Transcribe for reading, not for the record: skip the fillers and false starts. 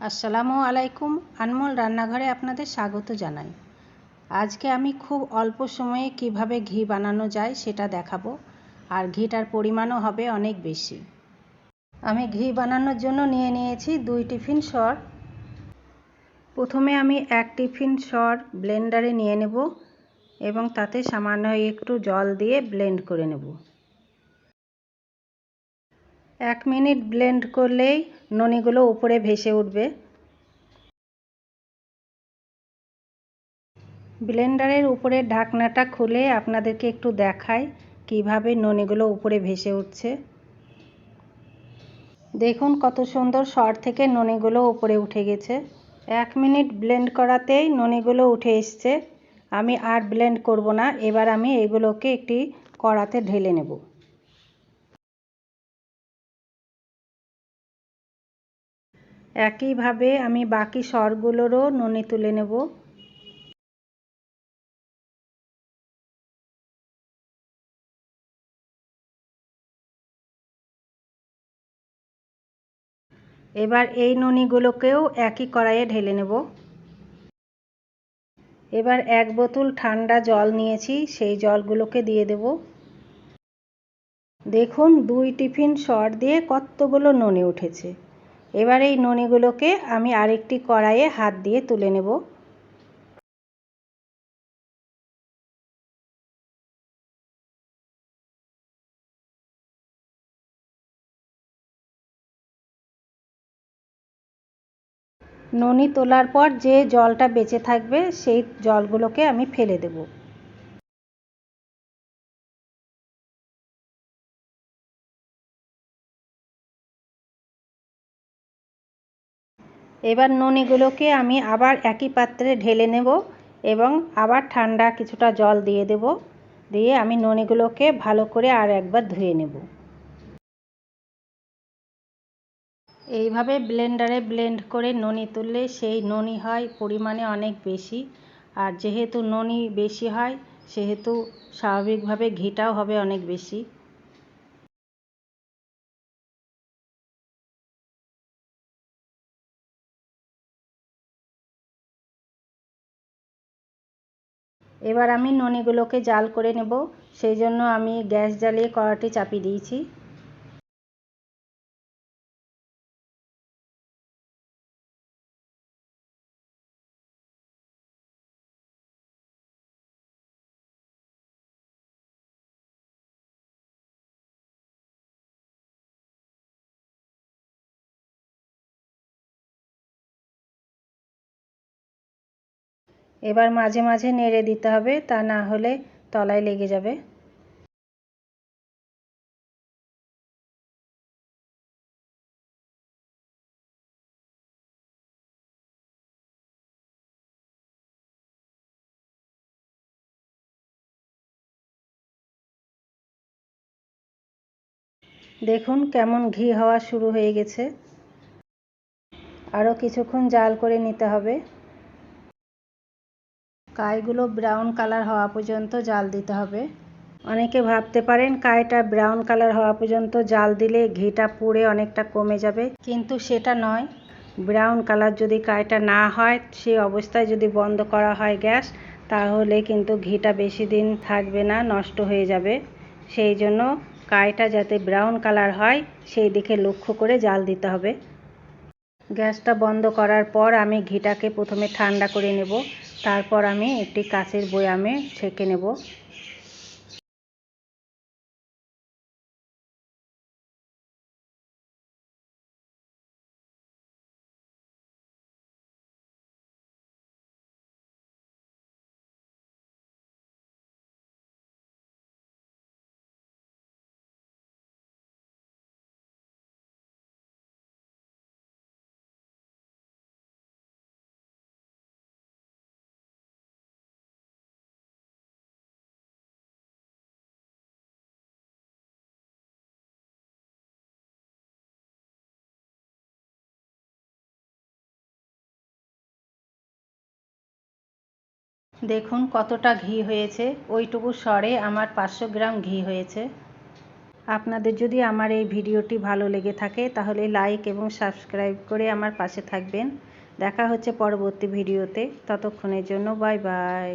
আসসালামু আলাইকুম। আনমোল রান্নাঘরে আপনাদের স্বাগত জানাই। আজকে আমি খুব অল্প সময়ে কিভাবে ঘি বানানো যায় সেটা দেখাবো, আর ঘিটার পরিমাণও হবে অনেক বেশি। আমি ঘি বানানোর জন্য নিয়ে নিয়েছি 2 টিফিন সর। প্রথমে আমি 1 টিফিন সর ব্লেন্ডারে নিয়ে নেব এবং তাতে সামান্য একটু জল দিয়ে ব্লেন্ড করে নেব। 1 মিনিট ব্লেন্ড করলেই ননিগুলো উপরে ভেসে উঠবে। ব্লেন্ডারের উপরের ঢাকনাটা খুলে আপনাদেরকে একটু দেখাই কিভাবে ননিগুলো উপরে ভেসে উঠছে। দেখুন কত সুন্দর সর থেকে ননিগুলো উপরে উঠে গেছে। 1 মিনিট ব্লেন্ড করাতেই ননিগুলো উঠে এসছে। আমি আর ব্লেন্ড করব না, এবার আমি এগুলোকে একটি কড়াতে ঢেলে নেব। একইভাবে আমি বাকি সরগুলোরও ননি তুলে নেব। এবার এই ননিগুলোকেও একই কড়াইয়ে ঢেলে নেব। এবার 1 বোতল ঠান্ডা জল নিয়েছি, সেই জলগুলোকে দিয়ে দেব। দেখুন 2 টিফিন সর দিয়ে কতগুলো ননি উঠেছে। এবার এই ননিগুলোকে আমি আরেকটি কড়াইয়ে হাত দিয়ে তুলে নেব। ননি তোলার পর যে জলটা বেঁচে থাকবে সেই জলগুলোকে আমি ফেলে দেব। এবার ননিগুলোকে আমি আবার একই পাত্রে ঢেলে নেব এবং আবার ঠান্ডা কিছুটা জল দিয়ে দেব। দিয়ে আমি ননিগুলোকে ভালো করে আর একবার ধুয়ে নেব। এইভাবে ব্লেন্ডারে ব্লেন্ড করে ননি তুললে সেই ননি হয় পরিমাণে অনেক বেশি, আর যেহেতু ননি বেশি হয় সেহেতু স্বাভাবিকভাবে ঘিটাও হবে অনেক বেশি। এবার আমি ননিগুলোকে জাল করে নেব, সেই জন্য আমি গ্যাস জ্বালিয়ে কড়াটি চাপিয়ে দিয়েছি। এবার মাঝে মাঝে নেড়ে দিতে হবে, তা না হলে তলায় লেগে যাবে। দেখুন কেমন ঘি হওয়া শুরু হয়ে গেছে। আরও কিছুক্ষণ জাল করে নিতে হবে। কাইগুলো ব্রাউন কালার হওয়া পর্যন্ত জাল দিতে হবে। অনেকে ভাবতে পারেন কাইটা ব্রাউন কালার হওয়া পর্যন্ত জাল দিলে ঘিটা পুড়ে অনেকটা কমে যাবে, কিন্তু সেটা নয়। ব্রাউন কালার যদি কাইটা না হয়, সেই অবস্থায় যদি বন্ধ করা হয় গ্যাস, তাহলে কিন্তু ঘিটা বেশি দিন থাকবে না, নষ্ট হয়ে যাবে। সেই জন্য কাইটা যাতে ব্রাউন কালার হয় সেই দিকে লক্ষ্য করে জাল দিতে হবে। গ্যাসটা বন্ধ করার পর আমি ঘিটাকে প্রথমে ঠান্ডা করে নেব, তারপর আমি একটি কাঁচের বয়ামে ছেঁকে নেব। দেখুন কতটা ঘি হয়েছে, ওইটুকু সরে আমার 500 গ্রাম ঘি হয়েছে। আপনাদের যদি আমার এই ভিডিওটি ভালো লেগে থাকে তাহলে লাইক এবং সাবস্ক্রাইব করে আমার পাশে থাকবেন। দেখা হচ্ছে পরবর্তী ভিডিওতে। ততক্ষণের জন্য বাই বাই।